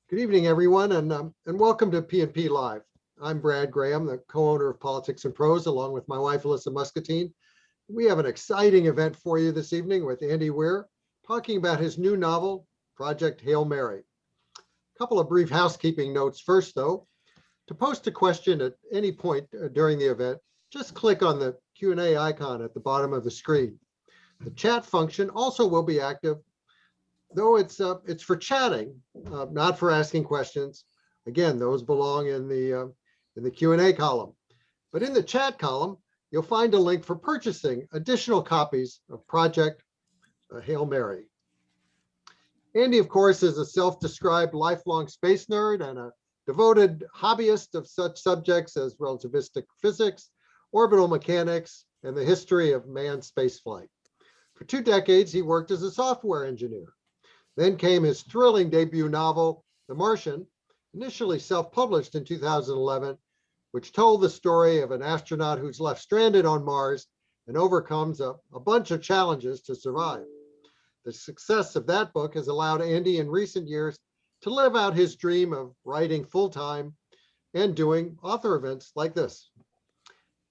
Good evening, everyone, and welcome to P&P Live. I'm Brad Graham, the co-owner of Politics and Prose, along with my wife, Alyssa Muscatine. We have an exciting event for you this evening with Andy Weir, talking about his new novel, Project Hail Mary. A couple of brief housekeeping notes first, though. To post a question at any point during the event, just click on the Q&A icon at the bottom of the screen. The chat function also will be active, though it's for chatting, not for asking questions. Again, those belong in the Q&A column. But in the chat column, you'll find a link for purchasing additional copies of Project Hail Mary. Andy, of course, is a self-described lifelong space nerd and a devoted hobbyist of such subjects as relativistic physics, orbital mechanics, and the history of manned spaceflight. For 2 decades, he worked as a software engineer. Then came his thrilling debut novel, The Martian, initially self-published in 2011, which told the story of an astronaut who's left stranded on Mars and overcomes a bunch of challenges to survive. The success of that book has allowed Andy in recent years to live out his dream of writing full-time and doing author events like this.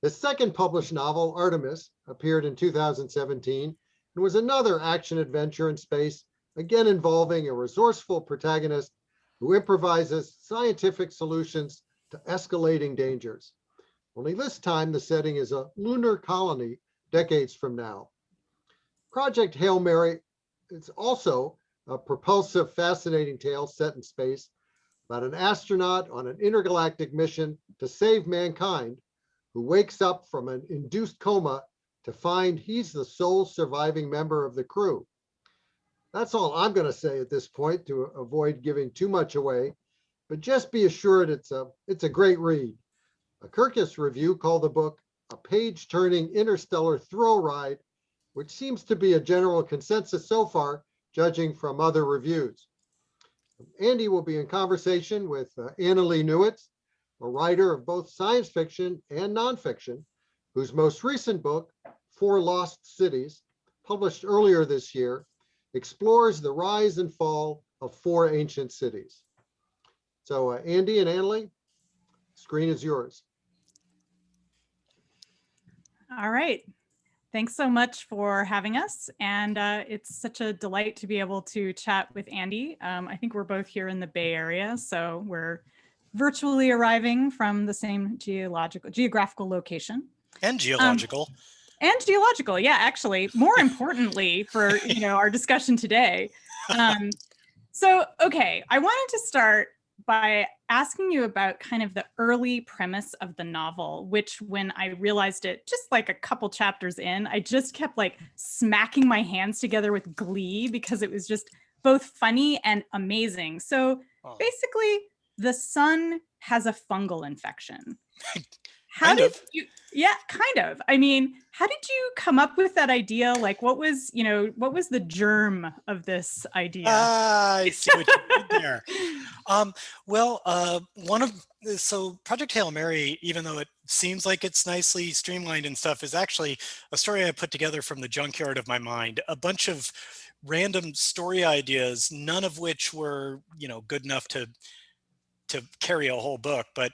His second published novel, Artemis, appeared in 2017 and was another action adventure in space, again involving a resourceful protagonist who improvises scientific solutions to escalating dangers. Only this time, the setting is a lunar colony decades from now. Project Hail Mary is also a propulsive, fascinating tale set in space about an astronaut on an intergalactic mission to save mankind who wakes up from an induced coma to find he's the sole surviving member of the crew. That's all I'm going to say at this point to avoid giving too much away, but just be assured it's a great read. A Kirkus review called the book a page-turning interstellar thrill ride, which seems to be a general consensus so far, judging from other reviews. Andy will be in conversation with Annalee Newitz, a writer of both science fiction and nonfiction, whose most recent book, 4 Lost Cities, published earlier this year, explores the rise and fall of 4 ancient cities. So Andy and Annalee, screen is yours. All right. Thanks so much for having us. And it's such a delight to be able to chat with Andy. I think we're both here in the Bay Area, so we're virtually arriving from the same geographical location. And geological. And geological, yeah, actually, more importantly for our discussion today. So, okay, I wanted to start by asking you about kind of the early premise of the novel, which when I realized it just like a couple chapters in, I just kept like smacking my hands together with glee because it was just both funny and amazing. So basically, the sun has a fungal infection. Kind of. Yeah, kind of. I mean, how did you come up with that idea? Like, what was the germ of this idea? I see what you did there. So Project Hail Mary, even though it seems like it's nicely streamlined and stuff, is actually a story I put together from the junkyard of my mind. A bunch of random story ideas, none of which were, good enough to carry a whole book, but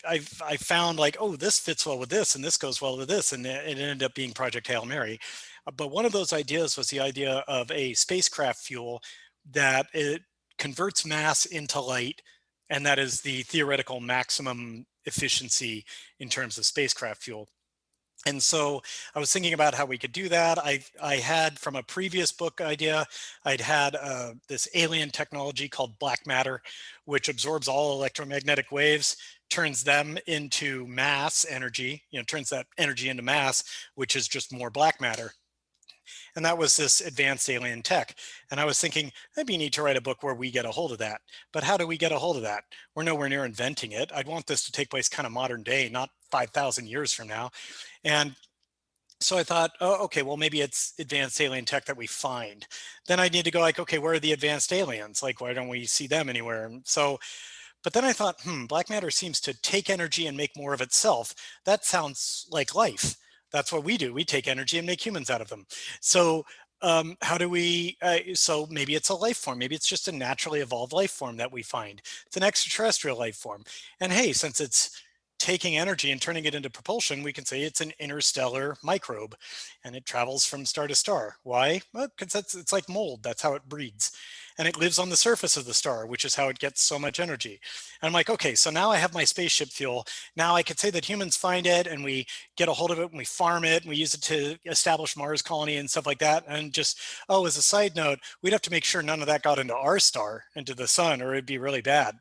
I found like, oh, this fits well with this, and this goes well with this, and it ended up being Project Hail Mary. But one of those ideas was the idea of a spacecraft fuel that it converts mass into light, and that is the theoretical maximum efficiency in terms of spacecraft fuel. And so I was thinking about how we could do that. I had from a previous book idea, I'd had this alien technology called black matter, which absorbs all electromagnetic waves, turns them into mass energy, turns that energy into mass, which is just more black matter. And that was this advanced alien tech. And I was thinking, that'd be neat to write a book where we get a hold of that. But how do we get a hold of that? We're nowhere near inventing it. I'd want this to take place kind of modern day, not 5,000 years from now. And so I thought, oh, okay, well, maybe it's advanced alien tech that we find. Then I need to go like, okay, where are the advanced aliens? Like, why don't we see them anywhere? And so, but then I thought, black matter seems to take energy and make more of itself. That sounds like life. That's what we do. We take energy and make humans out of them. So how do we, so maybe it's a life form, maybe it's just a naturally evolved life form that we find. It's an extraterrestrial life form. And hey, since it's taking energy and turning it into propulsion, we can say it's an interstellar microbe and it travels from star to star. Why? Well, because it's like mold, that's how it breeds. And it lives on the surface of the star, which is how it gets so much energy. And I'm like, okay, so now I have my spaceship fuel. Now I could say that humans find it and we get a hold of it and we farm it and we use it to establish Mars colony and stuff like that. And just, oh, as a side note, we'd have to make sure none of that got into our star, into the sun, or it'd be really bad.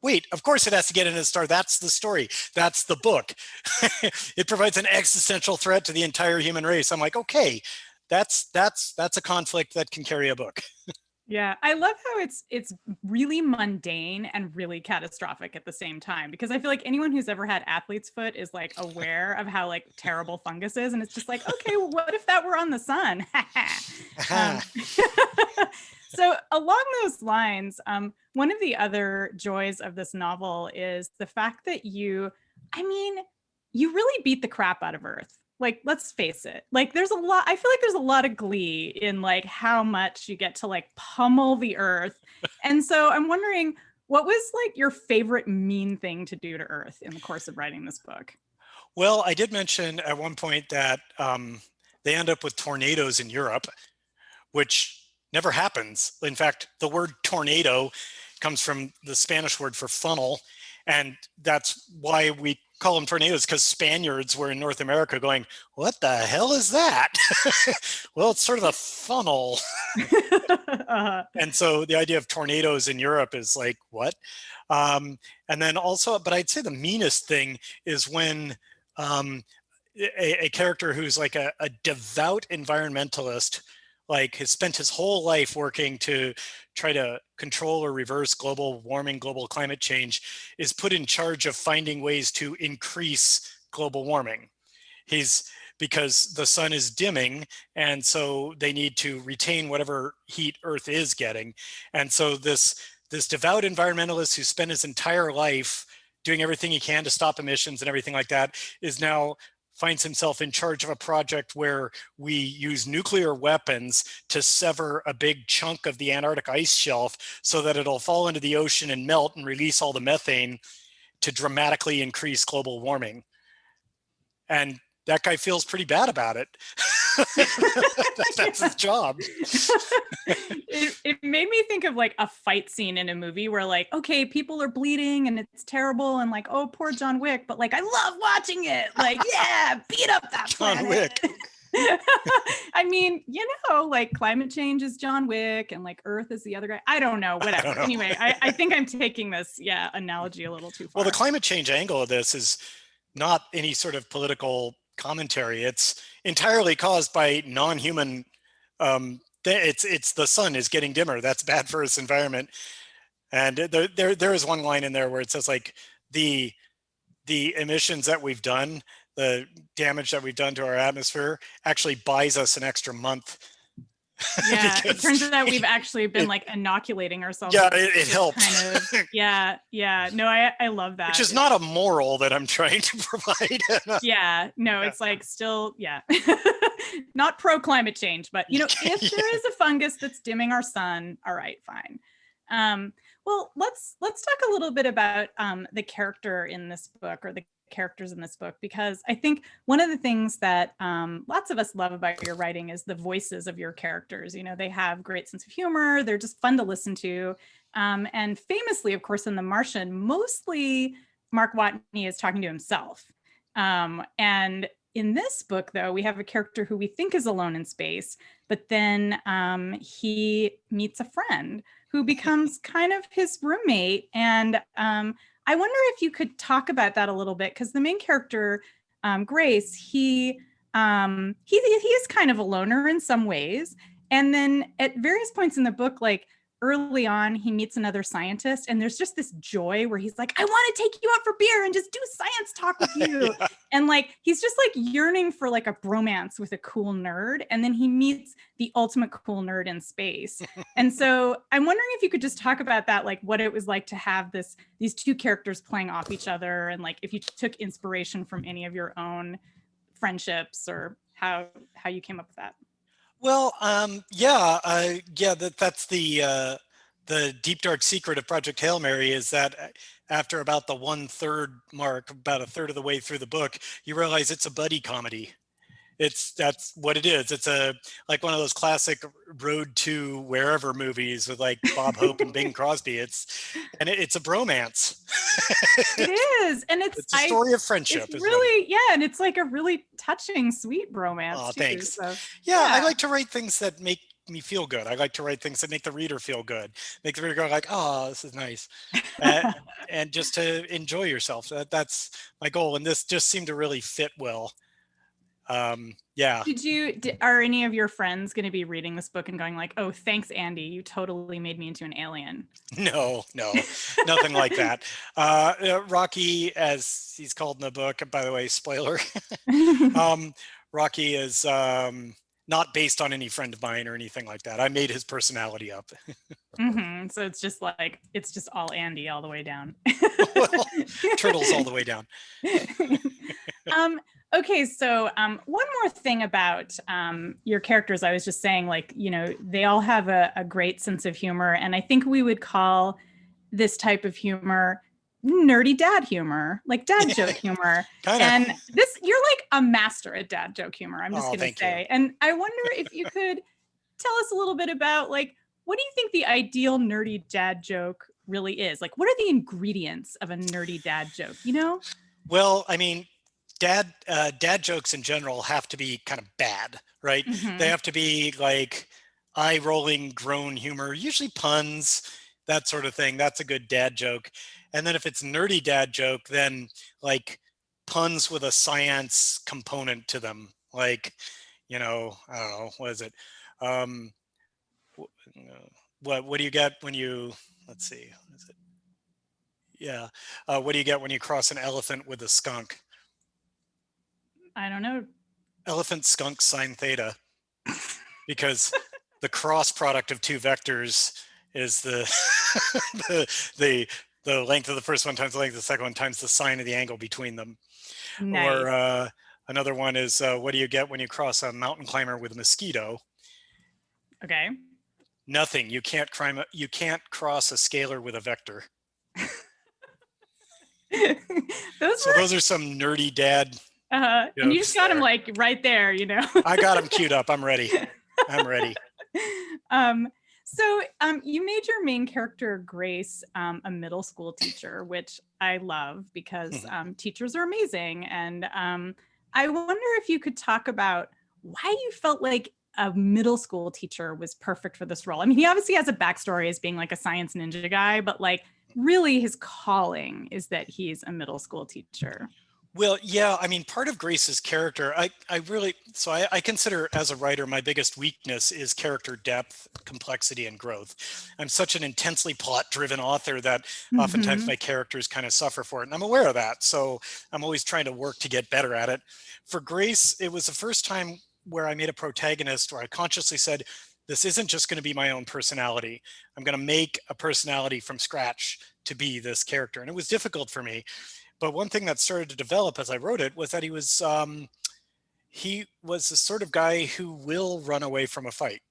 Wait, of course it has to get into the star. That's the story. That's the book. It provides an existential threat to the entire human race. I'm like, okay, that's a conflict that can carry a book. Yeah, I love how it's really mundane and really catastrophic at the same time, because I feel like anyone who's ever had athlete's foot is like aware of how like terrible fungus is, and it's just like, okay, well, what if that were on the sun? So along those lines, one of the other joys of this novel is the fact that you really beat the crap out of Earth. Like, let's face it, like I feel like there's a lot of glee in like how much you get to like pummel the Earth. And so I'm wondering, what was like your favorite mean thing to do to Earth in the course of writing this book? Well, I did mention at one point that they end up with tornadoes in Europe, which never happens. In fact, the word tornado comes from the Spanish word for funnel. And that's why we call them tornadoes, because Spaniards were in North America going, what the hell is that? Well, it's sort of a funnel. And so the idea of tornadoes in Europe is like, what? And then also, but I'd say the meanest thing is when a character who's like a devout environmentalist, like has spent his whole life working to try to control or reverse global warming, global climate change, is put in charge of finding ways to increase global warming. Because the sun is dimming, and so they need to retain whatever heat Earth is getting. And so this devout environmentalist who spent his entire life doing everything he can to stop emissions and everything like that is now finds himself in charge of a project where we use nuclear weapons to sever a big chunk of the Antarctic ice shelf so that it'll fall into the ocean and melt and release all the methane to dramatically increase global warming. And that guy feels pretty bad about it. That's his job. It made me think of like a fight scene in a movie where like, okay, people are bleeding and it's terrible and like, oh, poor John Wick, but like I love watching it. Like, yeah, beat up that John planet. Wick. I mean, like climate change is John Wick and like Earth is the other guy. I don't know, whatever. I don't know. Anyway, I think I'm taking this analogy a little too far. Well, the climate change angle of this is not any sort of political commentary. It's entirely caused by non-human. It's the sun is getting dimmer. That's bad for its environment. And there is one line in there where it says like the emissions that we've done, the damage that we've done to our atmosphere actually buys us an extra month. Yeah, it turns out we've actually been like inoculating ourselves. Yeah, it helps. Kind of, yeah. No, I love that. Which is not a moral that I'm trying to provide. Yeah, no, it's like still, yeah. Not pro climate change, but you know, if there is a fungus that's dimming our sun, all right, fine. Well, let's talk a little bit about the character in this book, or the characters in this book, because I think one of the things that lots of us love about your writing is the voices of your characters. You know, they have great sense of humor. They're just fun to listen to. And famously, of course, in The Martian, mostly Mark Watney is talking to himself. And in this book, though, we have a character who we think is alone in space, but then he meets a friend who becomes kind of his roommate. And I wonder if you could talk about that a little bit, because the main character, Grace, he is kind of a loner in some ways. And then at various points in the book, like early on, he meets another scientist, and there's just this joy where he's like, I want to take you out for beer and just do science talk with you. Yeah. And like, he's just like yearning for like a bromance with a cool nerd. And then he meets the ultimate cool nerd in space. And so I'm wondering if you could just talk about that, like what it was like to have these two characters playing off each other. And like, if you took inspiration from any of your own friendships, or how you came up with that. Well, that's the deep dark secret of Project Hail Mary is that after about the 1/3 mark, about a third of the way through the book, you realize it's a buddy comedy. That's what it is. It's like one of those classic road to wherever movies with like Bob Hope and Bing Crosby. It's a bromance. It is, and It's a story of friendship. It's really, yeah, and it's like a really touching, sweet romance. Oh, too, thanks. so, Yeah, I like to write things that make me feel good. I like to write things that make the reader feel good, make the reader go like, "Oh, this is nice," and just to enjoy yourself. That's my goal, and this just seemed to really fit well. Yeah. Are any of your friends going to be reading this book and going like, "Oh, thanks, Andy, you totally made me into an alien"? No, nothing like that. Rocky, as he's called in the book, by the way, spoiler. Rocky is not based on any friend of mine or anything like that. I made his personality up. So it's just all Andy all the way down. Well, turtles all the way down. Okay, so one more thing about your characters. I was just saying, like, they all have a great sense of humor, and I think we would call this type of humor nerdy dad humor, like dad joke humor. Kinda. And you're like a master at dad joke humor, I'm just gonna say. You. And I wonder if you could tell us a little bit about, like, what do you think the ideal nerdy dad joke really is? Like, what are the ingredients of a nerdy dad joke, Well, I mean, dad jokes in general have to be kind of bad, right? They have to be like eye-rolling groan humor, usually puns, that sort of thing. That's a good dad joke. And then if it's nerdy dad joke, then like puns with a science component to them. Like, I don't know, what is it? What do you get when you, let's see, what is it? Yeah. What do you get when you cross an elephant with a skunk? I don't know. Elephant skunk sine theta, because the cross product of two vectors is the the length of the first one times the length of the second one times the sine of the angle between them. Nice. Or another one is what do you get when you cross a mountain climber with a mosquito? Okay. Nothing. You can't cross a scalar with a vector. Those are some nerdy dad. And you just got him like right there, I got him queued up. I'm ready. So you made your main character, Grace, a middle school teacher, which I love because teachers are amazing. And I wonder if you could talk about why you felt like a middle school teacher was perfect for this role. I mean, he obviously has a backstory as being like a science ninja guy, but like really his calling is that he's a middle school teacher. Well, yeah, I mean, part of Grace's character, I consider as a writer, my biggest weakness is character depth, complexity, and growth. I'm such an intensely plot-driven author that oftentimes my characters kind of suffer for it. And I'm aware of that. So I'm always trying to work to get better at it. For Grace, it was the first time where I made a protagonist where I consciously said, this isn't just going to be my own personality. I'm going to make a personality from scratch to be this character. And it was difficult for me. But one thing that started to develop as I wrote it was that he was the sort of guy who will run away from a fight.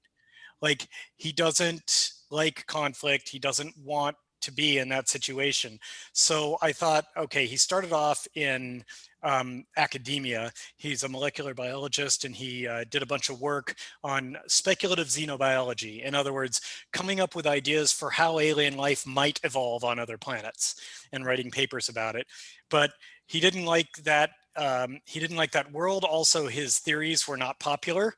Like, he doesn't like conflict. He doesn't want to be in that situation. So I thought, okay, he started off in academia. He's a molecular biologist, and he did a bunch of work on speculative xenobiology. In other words, coming up with ideas for how alien life might evolve on other planets and writing papers about it. But he didn't like that. He didn't like that world. Also, his theories were not popular,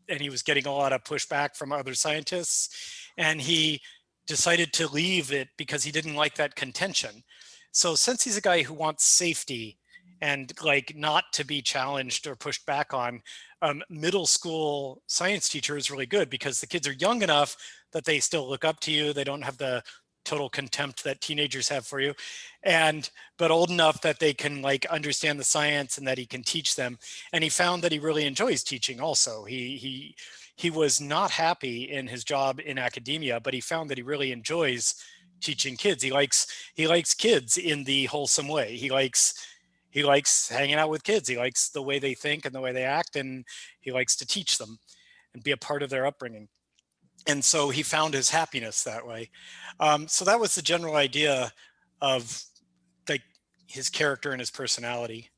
and he was getting a lot of pushback from other scientists. And he decided to leave it because he didn't like that contention. So since he's a guy who wants safety and like not to be challenged or pushed back on, middle school science teacher is really good because the kids are young enough that they still look up to you. They don't have the total contempt that teenagers have for you, but old enough that they can like understand the science and that he can teach them. And he found that he really enjoys teaching also. He was not happy in his job in academia, but he found that he really enjoys teaching kids. He likes kids in the wholesome way. He likes hanging out with kids. He likes the way they think and the way they act, and he likes to teach them. and be a part of their upbringing. And so he found his happiness that way. So that was the general idea of like his character and his personality.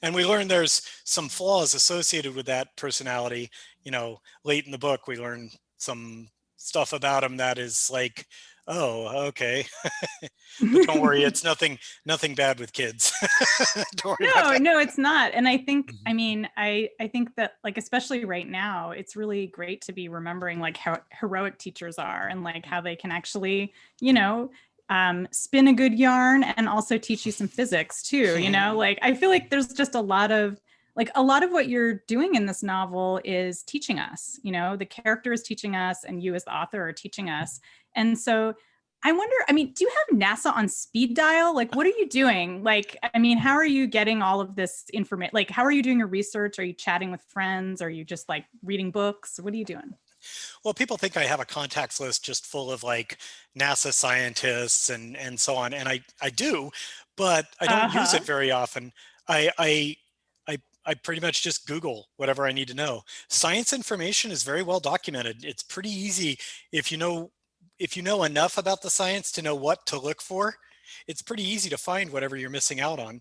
And we learn there's some flaws associated with that personality. You know, late in the book, we learn some stuff about him that is like, oh, okay. But don't worry, it's nothing bad with kids. Don't worry about that. No, it's not. And I think, I mean, I think that like, especially right now, it's really great to be remembering like how heroic teachers are and like how they can actually, you know, spin a good yarn and also teach you some physics too, you know, like I feel like there's just a lot of what you're doing in this novel is teaching us, you know, the character is teaching us and you as the author are teaching us. And so I wonder, I mean, do you have NASA on speed dial? Like, what are you doing? Like, I mean, how are you getting all of this information? Like, how are you doing your research? Are you chatting with friends? Are you just like reading books? What are you doing? Well, people think I have a contacts list just full of like NASA scientists and so on. And I do, but I don't use it very often. I pretty much just Google whatever I need to know. Science information is very well documented. It's pretty easy if you know enough about the science to know what to look for. It's pretty easy to find whatever you're missing out on.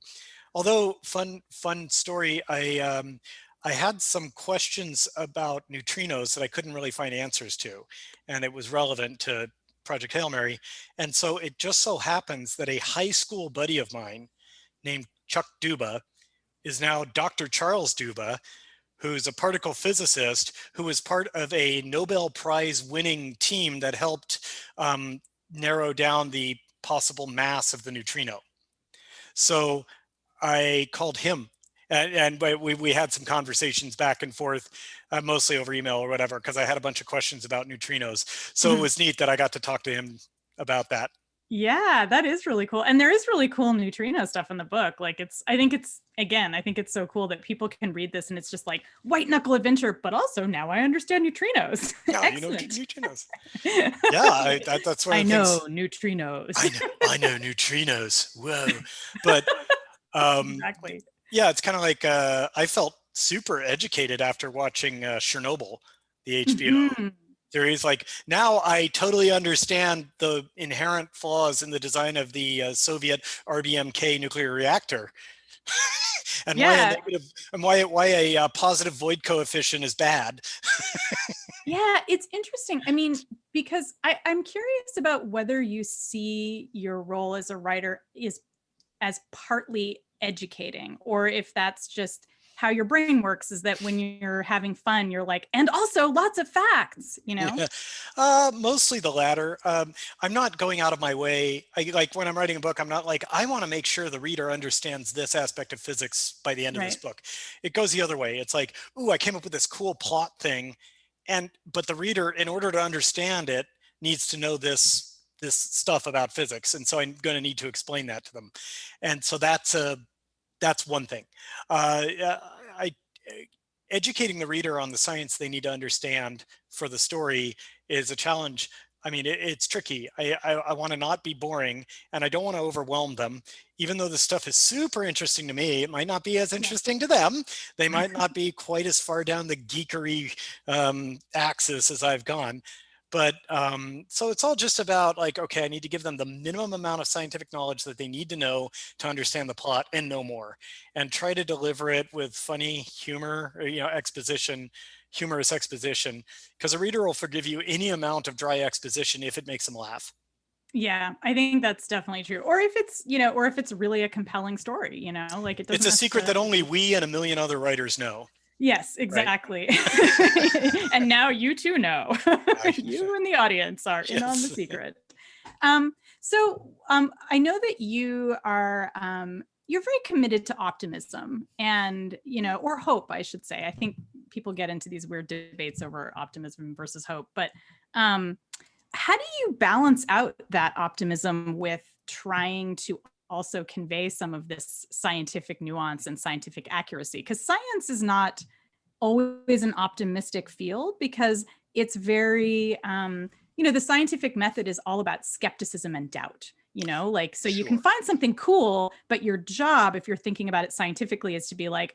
Although fun story, I had some questions about neutrinos that I couldn't really find answers to, and it was relevant to Project Hail Mary. And so it just so happens that a high school buddy of mine named Chuck Duba is now Dr. Charles Duba, who's a particle physicist who was part of a Nobel Prize winning team that helped narrow down the possible mass of the neutrino. So I called him and we had some conversations back and forth, mostly over email or whatever, because I had a bunch of questions about neutrinos. So it was neat that I got to talk to him about that. Yeah, that is really cool. And there is really cool neutrino stuff in the book. Like I think it's so cool that people can read this and it's just like white knuckle adventure, but also now I understand neutrinos. Yeah, you know neutrinos. Yeah, that's one of the know things. neutrinos. I know neutrinos. Whoa. But exactly. yeah, it's kind of like I felt super educated after watching Chernobyl, the HBO. Theories like now I totally understand the inherent flaws in the design of the Soviet RBMK nuclear reactor, and why a positive void coefficient is bad. Yeah, it's interesting. I mean, because I'm curious about whether you see your role as a writer is as partly educating, or if that's just how your brain works, is that when you're having fun, you're like, and also lots of facts, you know? Yeah. Mostly the latter. I'm not going out of my way. Like when I'm writing a book, I'm not like, I want to make sure the reader understands this aspect of physics by the end of this book. It goes the other way. It's like, ooh, I came up with this cool plot thing. But the reader, in order to understand it, needs to know this stuff about physics. And so I'm going to need to explain that to them. And so that's one thing. Educating the reader on the science they need to understand for the story is a challenge. I mean, it's tricky. I want to not be boring, and I don't want to overwhelm them. Even though the stuff is super interesting to me, it might not be as interesting to them. They might not be quite as far down the geekery axis as I've gone. But so it's all just about like, okay, I need to give them the minimum amount of scientific knowledge that they need to know to understand the plot and no more, and try to deliver it with funny humor, or, humorous exposition, because a reader will forgive you any amount of dry exposition if it makes them laugh. Yeah, I think that's definitely true. Or if it's really a compelling story, like it doesn't. It's a secret that only we and a million other writers know. Yes, exactly. Right? And now you too know. You and the audience are in on the secret. So I know that you are you're very committed to optimism and, or hope, I should say. I think people get into these weird debates over optimism versus hope. But how do you balance out that optimism with trying to also convey some of this scientific nuance and scientific accuracy? Because science is not always an optimistic field, because it's very, the scientific method is all about skepticism and doubt, so you can find something cool, but your job, if you're thinking about it scientifically, is to be like,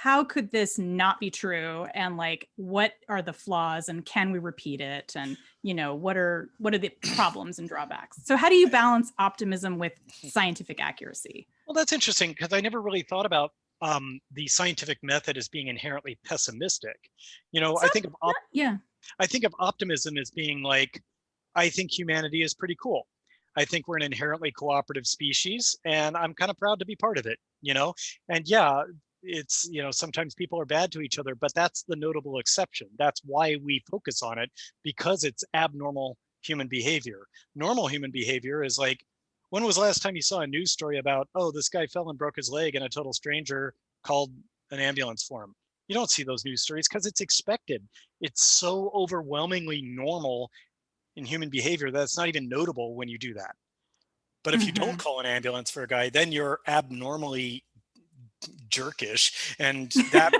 how could this not be true? And like, what are the flaws and can we repeat it? And, what are the problems and drawbacks? So how do you balance optimism with scientific accuracy? Well, that's interesting because I never really thought about the scientific method as being inherently pessimistic. I think of I think of optimism as being like, I think humanity is pretty cool. I think we're an inherently cooperative species, and I'm kind of proud to be part of it, And yeah, it's, sometimes people are bad to each other, but that's the notable exception. That's why we focus on it, because it's abnormal human behavior. Normal human behavior is like, when was the last time you saw a news story about, oh, this guy fell and broke his leg and a total stranger called an ambulance for him? You don't see those news stories because it's expected. It's so overwhelmingly normal in human behavior that it's not even notable when you do that. But if you don't call an ambulance for a guy, then you're abnormally jerkish, and that's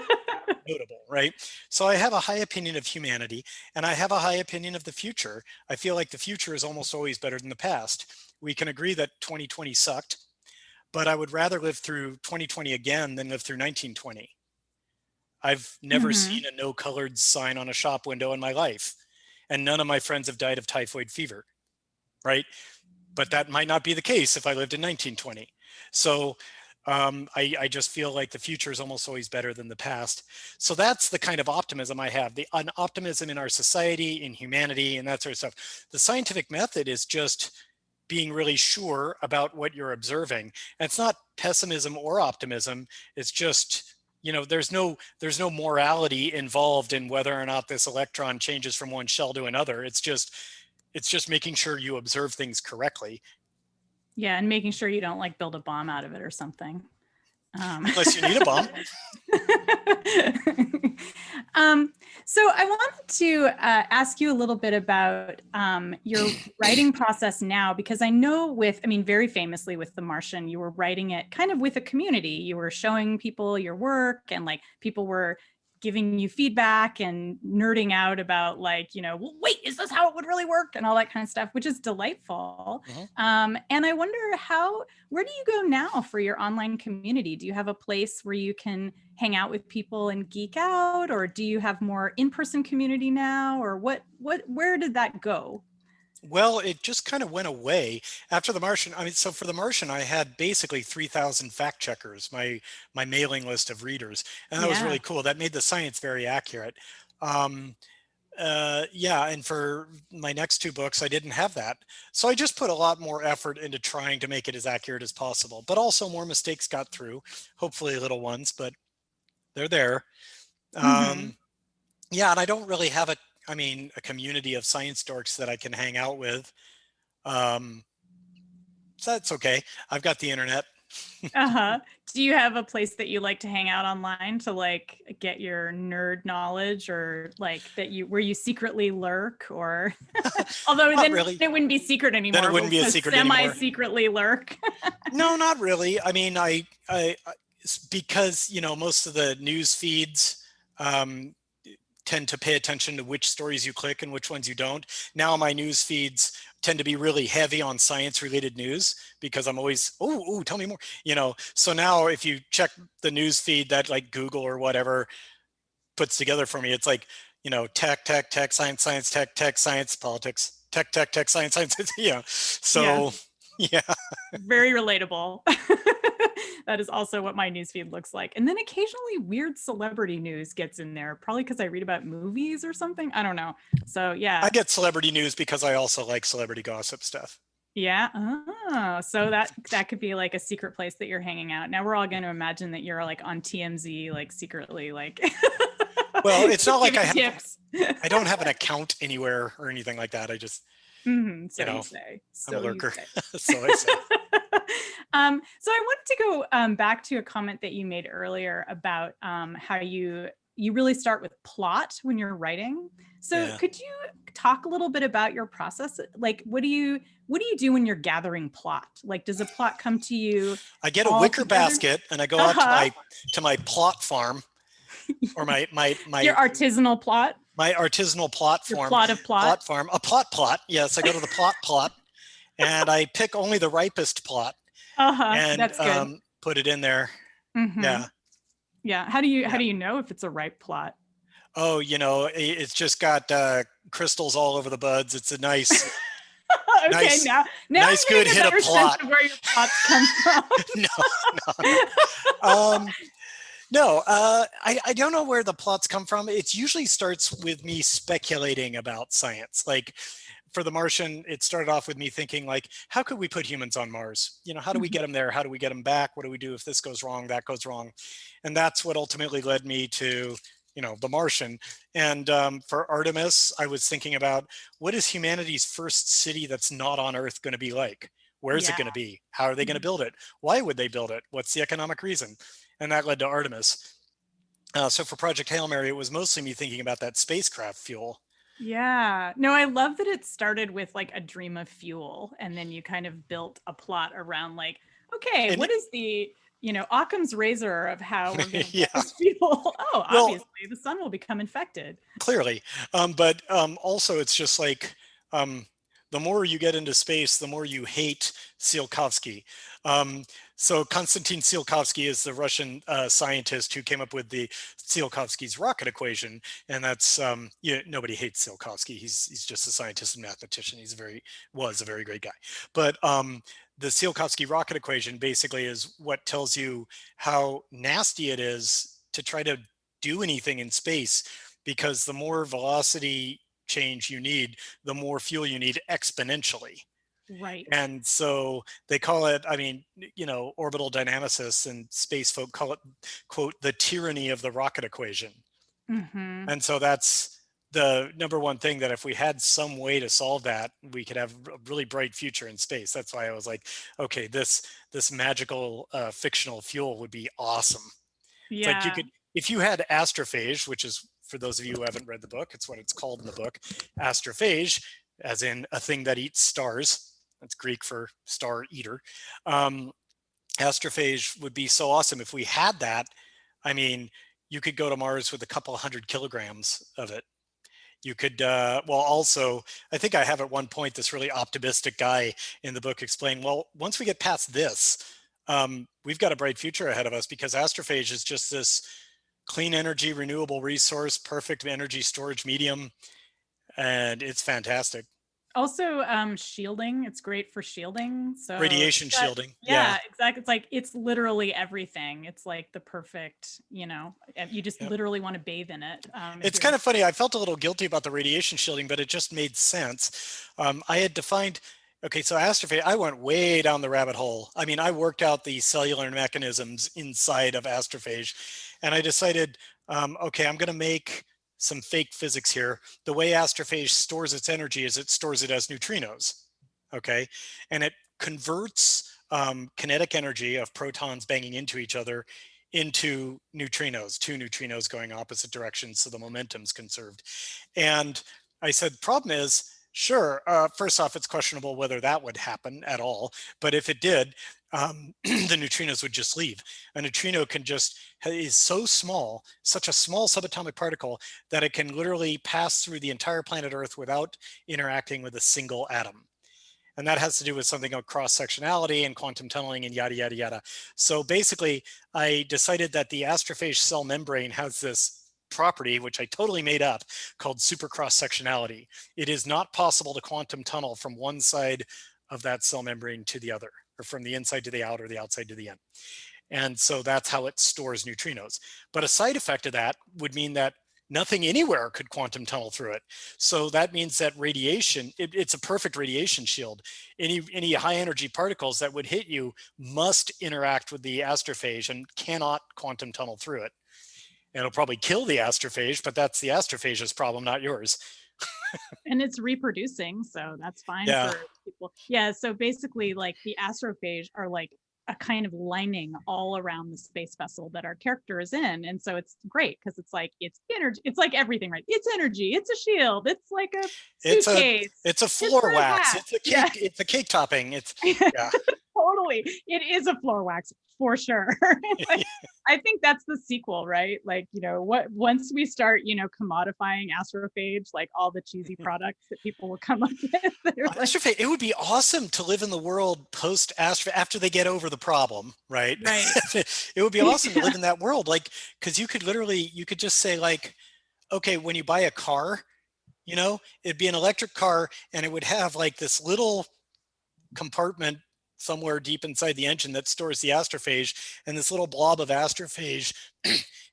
notable, right? So I have a high opinion of humanity, and I have a high opinion of the future. I feel like the future is almost always better than the past. We can agree that 2020 sucked, but I would rather live through 2020 again than live through 1920. I've never seen a no colored sign on a shop window in my life. And none of my friends have died of typhoid fever, right? But that might not be the case if I lived in 1920. So I just feel like the future is almost always better than the past. So that's the kind of optimism I have, an optimism in our society, in humanity, and that sort of stuff. The scientific method is just being really sure about what you're observing. And it's not pessimism or optimism. It's just, there's no morality involved in whether or not this electron changes from one shell to another. It's just making sure you observe things correctly. Yeah, and making sure you don't like build a bomb out of it or something. Unless you need a bomb. So I wanted to ask you a little bit about your writing process now, because I know very famously with The Martian, you were writing it kind of with a community. You were showing people your work, and like people were giving you feedback and nerding out about like, well, wait, is this how it would really work? And all that kind of stuff, which is delightful. And I wonder where do you go now for your online community? Do you have a place where you can hang out with people and geek out, or do you have more in-person community now, or where did that go? Well, it just kind of went away after The Martian. So for The Martian, I had basically 3,000 fact checkers, my mailing list of readers. And that was really cool. That made the science very accurate. And for my next two books, I didn't have that. So I just put a lot more effort into trying to make it as accurate as possible. But also more mistakes got through, hopefully little ones, but they're there. And I don't really have a community of science dorks that I can hang out with. So that's okay. I've got the internet. Do you have a place that you like to hang out online to like get your nerd knowledge, or like where you secretly lurk, or although then really. It wouldn't be secret anymore. Then it wouldn't be a secret anymore. Semi-secretly lurk. No, not really. I because most of the news feeds tend to pay attention to which stories you click and which ones you don't. Now my news feeds tend to be really heavy on science related news because I'm always, tell me more, So now if you check the news feed that like Google or whatever puts together for me, it's like, tech, science, tech, science, politics, tech, science, So yeah. Very relatable. That is also what my newsfeed looks like. And then occasionally weird celebrity news gets in there, probably because I read about movies or something. I don't know. So yeah. I get celebrity news because I also like celebrity gossip stuff. Yeah. Oh, so that could be like a secret place that you're hanging out. Now we're all going to imagine that you're like on TMZ, like secretly, like. Well, it's not like I don't have an account anywhere or anything like that. I just, so you say. I'm a lurker. So I say. So I wanted to go back to a comment that you made earlier about how you really start with plot when you're writing. So could you talk a little bit about your process? Like, what do you do when you're gathering plot? Like, does a plot come to you? I get a wicker basket and I go out to my plot farm, or my your artisanal plot. My artisanal plot farm. Plot of plot. Plot farm. A plot. Yes, I go to the plot, and I pick only the ripest plot. And that's good. Put it in there. Yeah. Yeah. How do you know if it's a ripe plot? Oh, it's just got crystals all over the buds. It's a nice, Okay, nice, now nice, I'm good getting a hit better of plot. sense of where your plots come from. No. No, I don't know where the plots come from. It usually starts with me speculating about science. Like for The Martian, it started off with me thinking like, how could we put humans on Mars? How do we get them there? How do we get them back? What do we do if this goes wrong, that goes wrong? And that's what ultimately led me to, The Martian. And for Artemis, I was thinking about what is humanity's first city that's not on Earth going to be like? Where is it going to be? How are they going to build it? Why would they build it? What's the economic reason? And that led to Artemis. So for Project Hail Mary, it was mostly me thinking about that spacecraft fuel. Yeah. No, I love that it started with like a dream of fuel, and then you kind of built a plot around like, okay, And what is the, Occam's razor of how we're going to yeah, get this fuel? Oh, well, obviously the sun will become infected. clearly, but also it's just like the more you get into space, the more you hate Selkovsky. So Konstantin Tsiolkovsky is the Russian scientist who came up with the Tsiolkovsky's rocket equation, and that's nobody hates Tsiolkovsky. He's just a scientist and mathematician. Was a very great guy. But the Tsiolkovsky rocket equation basically is what tells you how nasty it is to try to do anything in space, because the more velocity change you need, the more fuel you need exponentially. Right. And so they call it, orbital dynamicists and space folk call it, quote, the tyranny of the rocket equation. Mm-hmm. And so that's the number one thing, that if we had some way to solve that, we could have a really bright future in space. That's why I was like, okay, this magical fictional fuel would be awesome. It's like if you had astrophage, which is, for those of you who haven't read the book, it's what it's called in the book, astrophage, as in a thing that eats stars. That's Greek for star eater. Astrophage would be so awesome. If we had that, you could go to Mars with a couple 100 kilograms of it. You could, also, I think I have at one point this really optimistic guy in the book explain, well, once we get past this, we've got a bright future ahead of us, because astrophage is just this clean energy, renewable resource, perfect energy storage medium, and it's fantastic. Also, shielding. It's great for shielding. So radiation shielding. Yeah, exactly. It's like, it's literally everything. It's like the perfect, you just literally want to bathe in it. It's kind of funny. I felt a little guilty about the radiation shielding, but it just made sense. I had defined, okay, so astrophage, I went way down the rabbit hole. I worked out the cellular mechanisms inside of astrophage, and I decided, okay, I'm going to make some fake physics here. The way astrophage stores its energy is it stores it as neutrinos, okay? And it converts kinetic energy of protons banging into each other into neutrinos, two neutrinos going opposite directions, so the momentum's conserved. And I said, problem is, sure, first off, it's questionable whether that would happen at all, but if it did, the neutrinos would just leave. A neutrino is so small, such a small subatomic particle, that it can literally pass through the entire planet Earth without interacting with a single atom. And that has to do with something called cross-sectionality and quantum tunneling and yada, yada, yada. So basically, I decided that the astrophage cell membrane has this property, which I totally made up, called super cross-sectionality. It is not possible to quantum tunnel from one side of that cell membrane to the other, or from the inside to the out, or the outside to the in. And so that's how it stores neutrinos. But a side effect of that would mean that nothing anywhere could quantum tunnel through it. So that means that radiation, it's a perfect radiation shield. Any high energy particles that would hit you must interact with the astrophage and cannot quantum tunnel through it. And it'll probably kill the astrophage, but that's the astrophage's problem, not yours. And it's reproducing, so that's fine for people. Yeah, so basically, like, the astrophage are like a kind of lining all around the space vessel that our character is in, and so it's great because it's like, it's energy, it's like everything, right? It's energy, it's a shield, it's like a suitcase, it's a floor wax, it's a cake, it's a cake topping, it's yeah. Totally. It is a floor wax for sure. Like, I think that's the sequel, right? Like, once we start, commodifying astrophage, like all the cheesy products that people will come up with. Astrophage, it would be awesome to live in the world post astro after they get over the problem, right? Right. It would be awesome to live in that world, like, because you could just say, like, okay, when you buy a car, it'd be an electric car, and it would have like this little compartment somewhere deep inside the engine that stores the astrophage, and this little blob of astrophage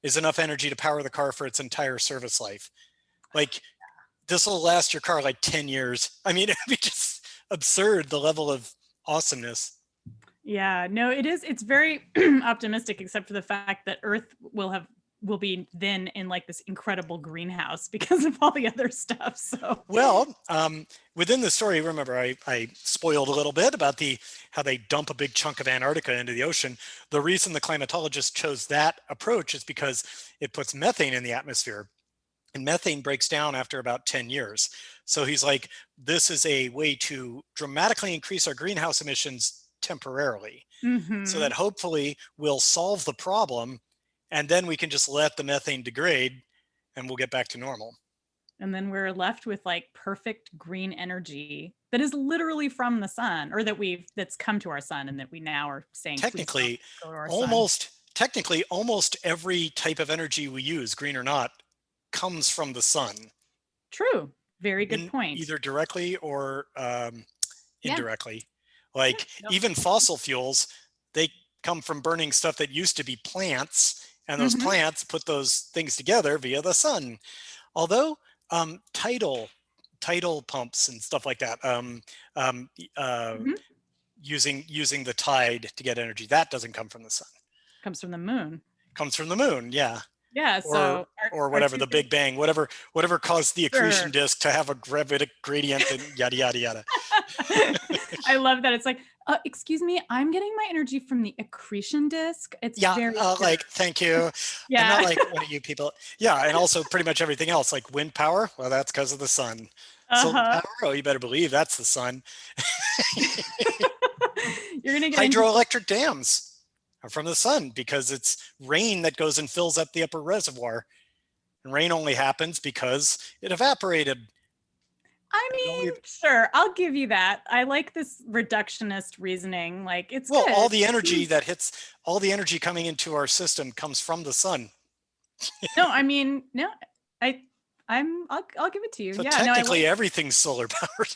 is enough energy to power the car for its entire service life. Like, this will last your car like 10 years. I mean, it'd be just absurd, the level of awesomeness. Yeah, no, it's very optimistic, except for the fact that Earth will be then in like this incredible greenhouse because of all the other stuff. So well, within the story, remember I spoiled a little bit about how they dump a big chunk of Antarctica into the ocean. The reason the climatologist chose that approach is because it puts methane in the atmosphere, and methane breaks down after about 10 years. So he's like, this is a way to dramatically increase our greenhouse emissions temporarily, so that hopefully we'll solve the problem, and then we can just let the methane degrade and we'll get back to normal. And then we're left with like perfect green energy that is literally from the sun, or that's come to our sun, and that we now are saying technically almost every type of energy we use, green or not, comes from the sun. True. Very good point. Either directly or indirectly. Like, even fossil fuels, they come from burning stuff that used to be plants, and those plants put those things together via the sun. Although tidal pumps and stuff like that, using the tide to get energy, that doesn't come from the sun. Comes from the moon. Comes from the moon, yeah. Yeah. So or whatever, the Big Bang, whatever caused the accretion disk to have a gravitic gradient, and yada yada yada. I love that. It's like, excuse me, I'm getting my energy from the accretion disk. It's very like, thank you. Yeah. And not like, what are you people? Yeah, and also pretty much everything else, like wind power. Well, that's because of the sun. Solar power, oh, you better believe that's the sun. You're gonna get hydroelectric dams are from the sun because it's rain that goes and fills up the upper reservoir, and rain only happens because it evaporated. I mean, sure, I'll give you that. I like this reductionist reasoning. Like, it's good. All the energy all the energy coming into our system comes from the sun. No, I mean, no, I'll give it to you. So yeah, technically, everything's solar powered.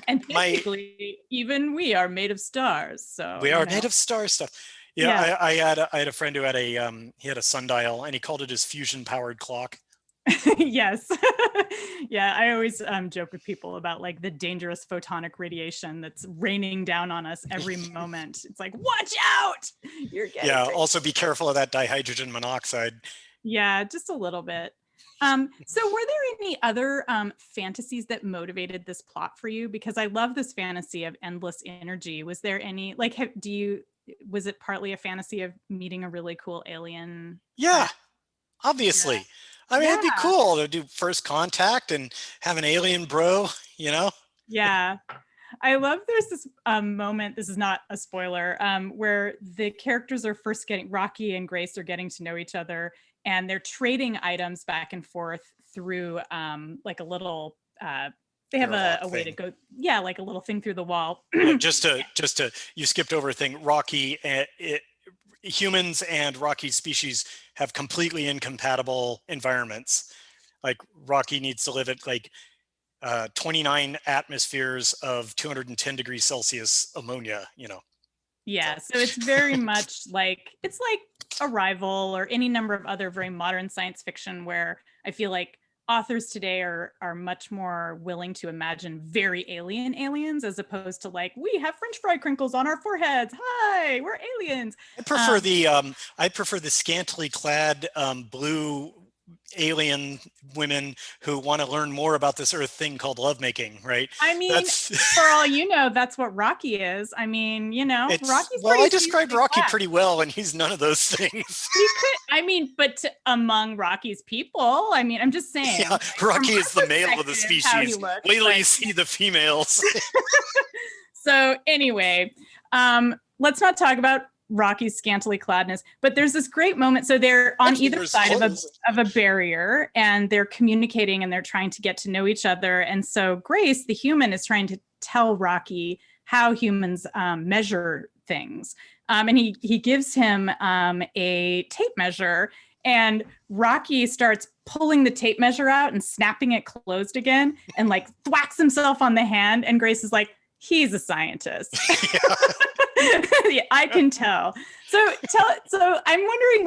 And technically, even we are made of stars. So we are made of star stuff. Yeah, I had a friend who had he had a sundial, and he called it his fusion powered clock. Yes. Yeah, I always joke with people about like the dangerous photonic radiation that's raining down on us every moment. It's like, watch out! You're getting also be careful of that dihydrogen monoxide. Yeah, just a little bit. So were there any other fantasies that motivated this plot for you? Because I love this fantasy of endless energy. Was there any, like, was it partly a fantasy of meeting a really cool alien? Yeah, obviously. Yeah. I mean, it'd be cool to do first contact and have an alien bro, Yeah. I love there's this moment, this is not a spoiler, where the characters are first Rocky and Grace are getting to know each other, and they're trading items back and forth through like a little, they have a way to go, like a little thing through the wall. just to, you skipped over a thing. Rocky, humans and Rocky's species have completely incompatible environments. Like, Rocky needs to live at like 29 atmospheres of 210 degrees Celsius ammonia, Yeah, so it's very much like, it's like Arrival or any number of other very modern science fiction where I feel like authors today are much more willing to imagine very alien aliens, as opposed to like, we have French fry crinkles on our foreheads. Hi, we're aliens. I prefer the scantily clad blue alien women who want to learn more about this Earth thing called lovemaking, right? I mean, for all you know, that's what Rocky is. I mean, Rocky's I described Rocky pretty well, and he's none of those things. But among Rocky's people, I mean, I'm just saying. Yeah, Rocky is the male of the species. Wait till you see the females. So anyway, let's not talk about Rocky's scantily cladness, but there's this great moment. So they're on Actually, either there's side clothes. of a barrier, and they're communicating and they're trying to get to know each other. And so Grace, the human, is trying to tell Rocky how humans measure things. And he gives him a tape measure, and Rocky starts pulling the tape measure out and snapping it closed again, and like thwacks himself on the hand. And Grace is like, he's a scientist. Yeah, I can tell. So I'm wondering,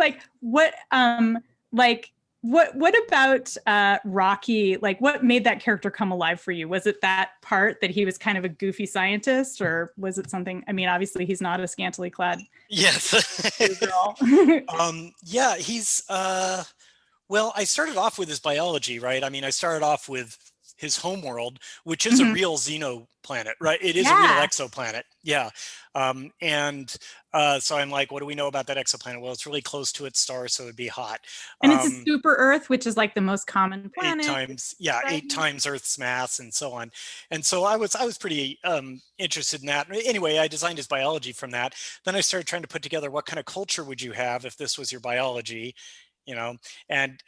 what about Rocky? Like, what made that character come alive for you? Was it that part that he was kind of a goofy scientist, or was it something? I mean, obviously he's not a scantily clad Yes. girl. Yeah, he's well, I started off with his biology, right? I mean, I started off with his homeworld, which is a real xenoplanet, right? It is a real exoplanet. Yeah. So I'm like, what do we know about that exoplanet? Well, it's really close to its star, so it'd be hot. And it's a super Earth, which is like the most common planet. 8 times Earth's mass and so on. And so I was pretty interested in that. Anyway, I designed his biology from that. Then I started trying to put together what kind of culture would you have if this was your biology, and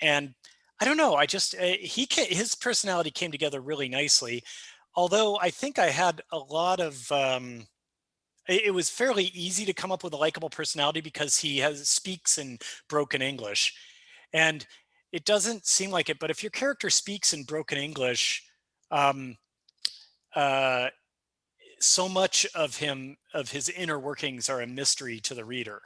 I don't know. I just his personality came together really nicely. Although I think I had a lot of it was fairly easy to come up with a likable personality because he speaks in broken English, and it doesn't seem like it. But if your character speaks in broken English, so much of his inner workings are a mystery to the reader.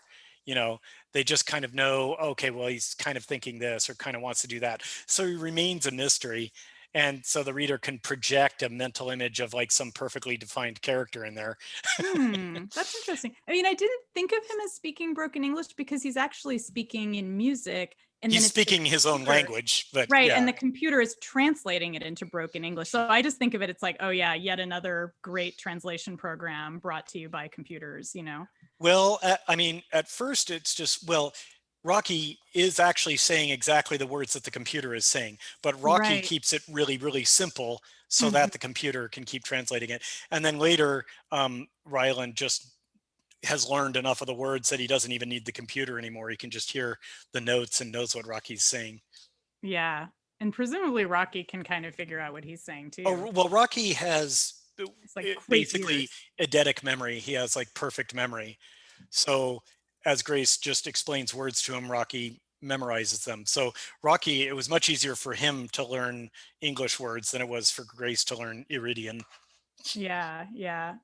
They just kind of know, okay, well, he's kind of thinking this or kind of wants to do that. So he remains a mystery. And so the reader can project a mental image of like some perfectly defined character in there. That's interesting. I mean, I didn't think of him as speaking broken English because he's actually speaking in music. And he's then speaking his own language, but right. Yeah. And the computer is translating it into broken English. So I just think of it, it's like, oh yeah, yet another great translation program brought to you by computers, Well, I mean, at first it's just, well, Rocky is actually saying exactly the words that the computer is saying, but Rocky keeps it really, really simple so that the computer can keep translating it. And then later, Ryland just has learned enough of the words that he doesn't even need the computer anymore. He can just hear the notes and knows what Rocky's saying. Yeah. And presumably Rocky can kind of figure out what he's saying too. Oh, well, Rocky has like basically eidetic memory. He has like perfect memory. So as Grace just explains words to him, Rocky memorizes them. So Rocky, it was much easier for him to learn English words than it was for Grace to learn Iridian. Yeah.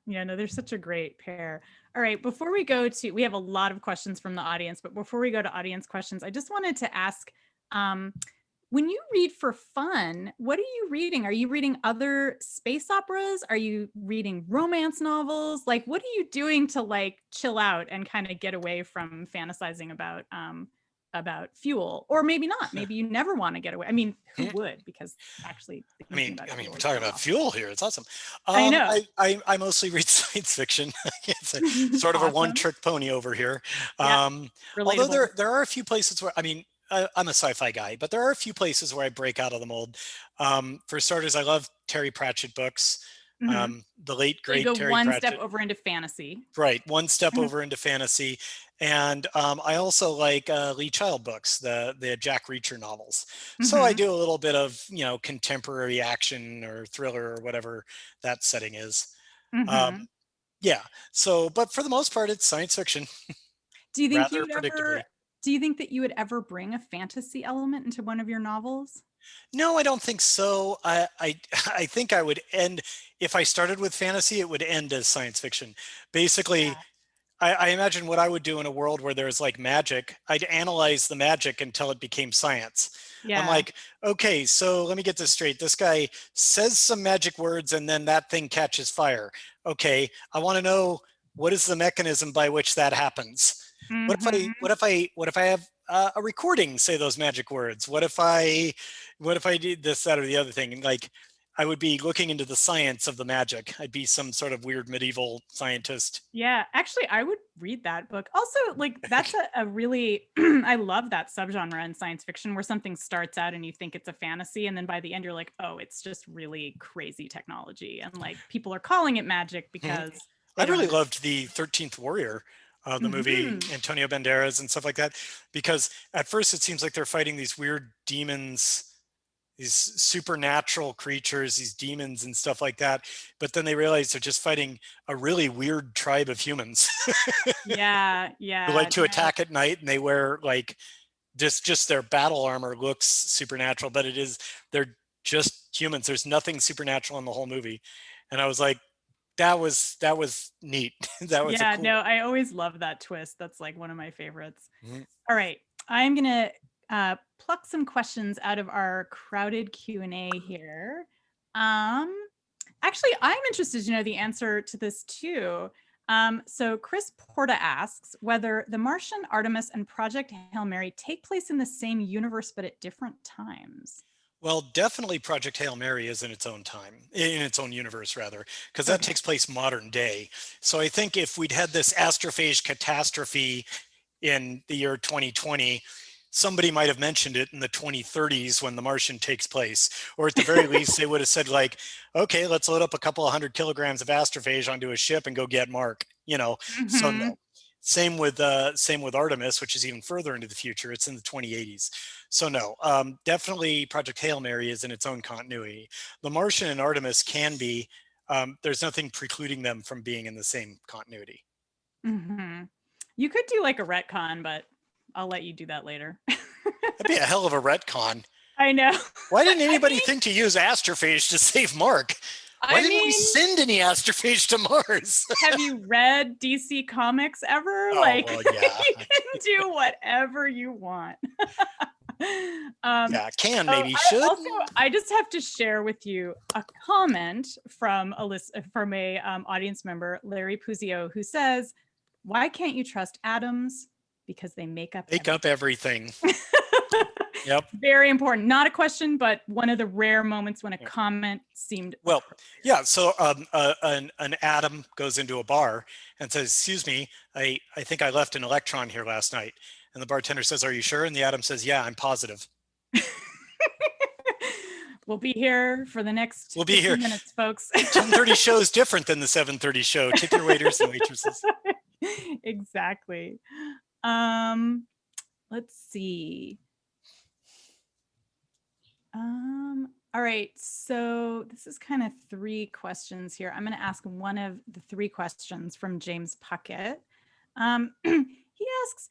No, they're such a great pair. All right, before we go to, we have a lot of questions from the audience, but before we go to audience questions, I just wanted to ask, when you read for fun, what are you reading? Are you reading other space operas? Are you reading romance novels? Like, what are you doing to like chill out and kind of get away from fantasizing about fuel? Or maybe not. Maybe you never want to get away. I mean, who would? Because actually, I mean, we're talking about fuel here. It's awesome. I know. I mostly read science fiction. It's a, sort of a one-trick pony over here. Although there are a few places where, I mean, I'm a sci-fi guy, but there are a few places where I break out of the mold. For starters, I love Terry Pratchett books. The late great Terry Pratchett. One step over into fantasy. Right, one step over into fantasy, and I also like Lee Child books, the Jack Reacher novels. So I do a little bit of contemporary action or thriller or whatever that setting is. Yeah. So, but for the most part, it's science fiction. Do you think Do you think that you would ever bring a fantasy element into one of your novels? No, I don't think so. I think I would end, if I started with fantasy, it would end as science fiction. Basically, I imagine what I would do in a world where there's like magic. I'd analyze the magic until it became science. I'm like, okay, so let me get this straight. This guy says some magic words and then that thing catches fire. Okay, I want to know, what is the mechanism by which that happens? What if I have a recording say those magic words? What if I did this, that, or the other thing? And like, I would be looking into the science of the magic. I'd be some sort of weird medieval scientist. Yeah, actually, I would read that book. Also, like that's a really I love that subgenre in science fiction where something starts out and you think it's a fantasy, and then by the end you're like, oh, it's just really crazy technology, and like people are calling it magic because I really understand. loved the 13th Warrior, the movie, Antonio Banderas and stuff like that, because at first it seems like they're fighting these weird demons, these supernatural creatures, these demons and stuff like that. But then they realize they're just fighting a really weird tribe of humans Yeah, who yeah. like to No. attack at night, and they wear like just their battle armor looks supernatural, but they're just humans. There's nothing supernatural in the whole movie. And I was like, that was neat. That was a Yeah, cool. no, I always love that twist. That's like one of my favorites. Mhm. All right, I'm gonna pluck some questions out of our crowded Q&A here. Actually, I'm interested to know the answer to this too. So Chris Porta asks whether The Martian, Artemis, and Project Hail Mary take place in the same universe but at different times. Well, definitely Project Hail Mary is in its own time, in its own universe rather, because that takes place modern day. So I think if we'd had this astrophage catastrophe in the year 2020, somebody might have mentioned it in the 2030s when The Martian takes place, or at the very least they would have said like, okay, let's load up a couple of 100 kilograms of astrophage onto a ship and go get Mark, you know. So no. Same with Artemis, which is even further into the future. It's in the 2080s. So no, definitely Project Hail Mary is in its own continuity. The Martian and Artemis can be, there's nothing precluding them from being in the same continuity. You could do like a retcon, but I'll let you do that later. That'd be a hell of a retcon. I know. Why didn't anybody think to use astrophage to save Mark? Why didn't we send any astrophage to Mars? Have you read DC Comics ever? Oh, like, well, yeah. You can do whatever you want. Yeah, can, maybe, should. I just have to share with you a comment from a audience member, Larry Puzio, who says, "Why can't you trust atoms? Because they make up everything." Yep. Very important. Not a question, but one of the rare moments when a comment seemed. Well, yeah. So an atom goes into a bar and says, "Excuse me, I think I left an electron here last night." And the bartender says, "Are you sure?" And the atom says, "Yeah, I'm positive." We'll be here for the next 15 minutes, folks. 10:30 show is different than the 7:30 show. Tip your waiters and waitresses. Exactly. Let's see. All right, so this is kind of 3 questions here. I'm going to ask one of the 3 questions from James Puckett. He asks,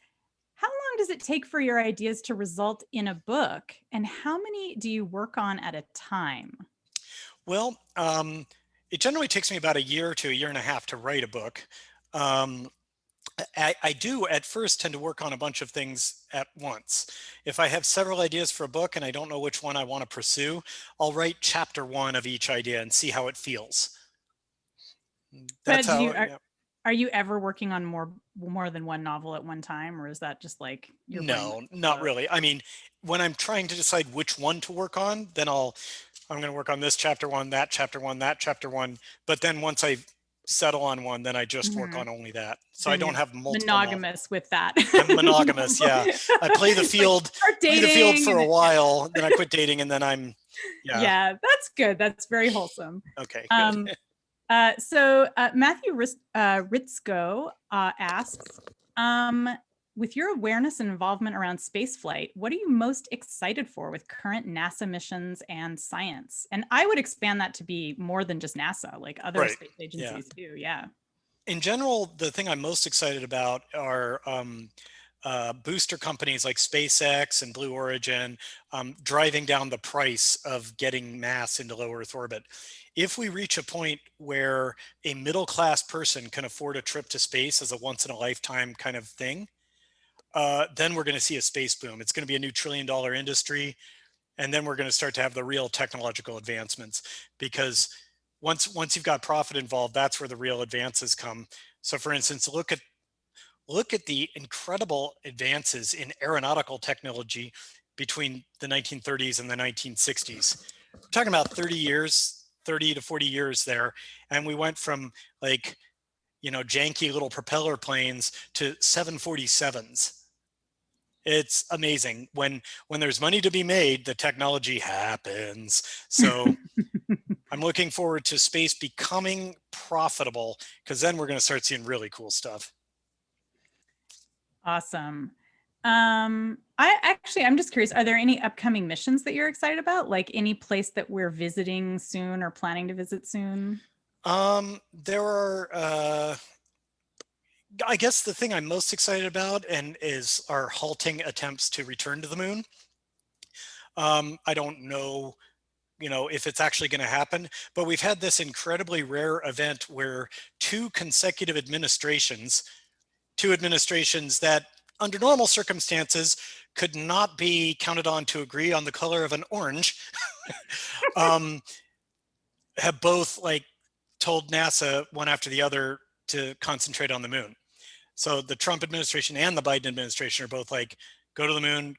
how long does it take for your ideas to result in a book, and how many do you work on at a time? Well, it generally takes me about a year to a year and a half to write a book. I do at first tend to work on a bunch of things at once. If I have several ideas for a book and I don't know which one I want to pursue, I'll write chapter 1 of each idea and see how it feels. That's are you ever working on more than one novel at one time, or is that just like your No, not really. I mean, when I'm trying to decide which one to work on, then I'm going to work on this chapter 1, that chapter 1, that chapter 1. But then once I settle on one, then I just work on only that. So then I don't have multiple. Monogamous with that. I'm monogamous, yeah. I play the field, for a while, then I quit dating, and then I'm, yeah, that's good. That's very wholesome. Okay. So Matthew Ritzko asks, with your awareness and involvement around spaceflight, what are you most excited for with current NASA missions and science? And I would expand that to be more than just NASA, like other space agencies too. Yeah. In general, the thing I'm most excited about are booster companies like SpaceX and Blue Origin driving down the price of getting mass into low Earth orbit. If we reach a point where a middle-class person can afford a trip to space as a once-in-a-lifetime kind of thing, then we're going to see a space boom. It's going to be a new $1 trillion industry, and then we're going to start to have the real technological advancements, because once you've got profit involved, that's where the real advances come. So for instance, look at the incredible advances in aeronautical technology between the 1930s and the 1960s. We're talking about 30 years, 30 to 40 years there. And we went from like, janky little propeller planes to 747s. It's amazing. When there's money to be made, the technology happens. So I'm looking forward to space becoming profitable, because then we're going to start seeing really cool stuff. Awesome. I'm just curious, are there any upcoming missions that you're excited about? Like any place that we're visiting soon or planning to visit soon? There are, I guess the thing I'm most excited about is our halting attempts to return to the moon. I don't know, if it's actually going to happen, but we've had this incredibly rare event where two administrations that under normal circumstances could not be counted on to agree on the color of an orange, have both like told NASA one after the other to concentrate on the moon. So the Trump administration and the Biden administration are both like, go to the moon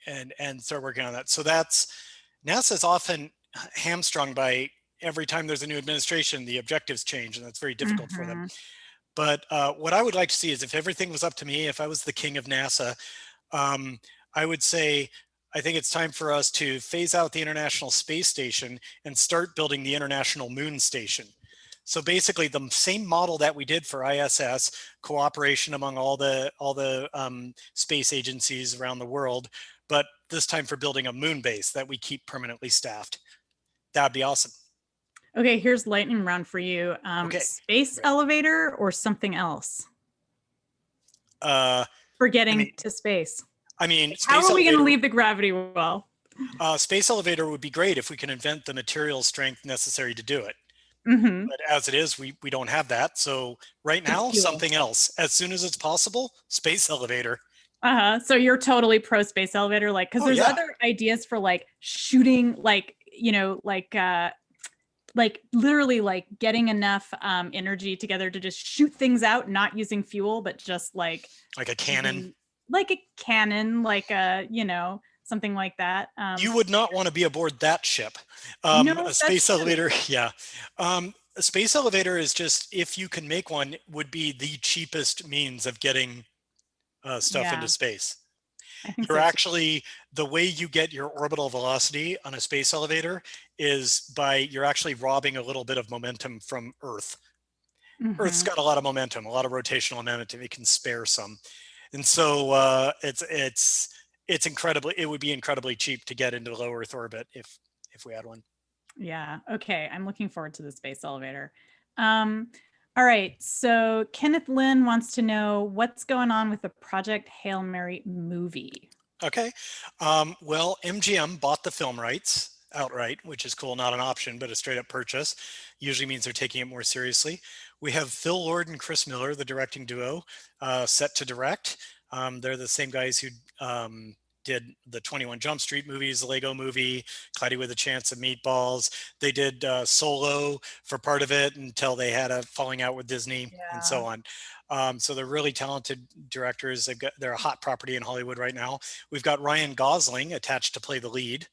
and start working on that. So NASA's often hamstrung by every time there's a new administration, the objectives change, and that's very difficult for them. But what I would like to see is, if everything was up to me, if I was the king of NASA, I would say, I think it's time for us to phase out the International Space Station and start building the International Moon Station. So basically the same model that we did for ISS, cooperation among all the space agencies around the world, but this time for building a moon base that we keep permanently staffed. That'd be awesome. Okay, here's lightning round for you. Okay. Space elevator or something else? For getting to space. I mean, how are we going to leave the gravity well? Space elevator would be great if we can invent the material strength necessary to do it. But as it is, we don't have that. So right now, something else. As soon as it's possible, space elevator. So you're totally pro space elevator, like, because there's other ideas for like shooting, like, like literally like getting enough energy together to just shoot things out, not using fuel, but just like a cannon, like a something like that. You would not want to be aboard that ship. No, a space elevator, yeah. A space elevator is just, if you can make one, would be the cheapest means of getting stuff into space. You're actually, the way you get your orbital velocity on a space elevator is you're actually robbing a little bit of momentum from Earth. Earth's got a lot of momentum, a lot of rotational momentum. It can spare some. And so it would be incredibly cheap to get into low Earth orbit if we had one. Yeah. Okay. I'm looking forward to the space elevator. All right. So Kenneth Lynn wants to know what's going on with the Project Hail Mary movie. Okay. Well, MGM bought the film rights outright, which is cool. Not an option, but a straight up purchase. Usually means they're taking it more seriously. We have Phil Lord and Chris Miller, the directing duo, set to direct. They're the same guys who did the 21 Jump Street movies, the Lego movie, Cloudy with a Chance of Meatballs. They did Solo for part of it until they had a falling out with Disney and so on. So they're really talented directors. They're a hot property in Hollywood right now. We've got Ryan Gosling attached to play the lead,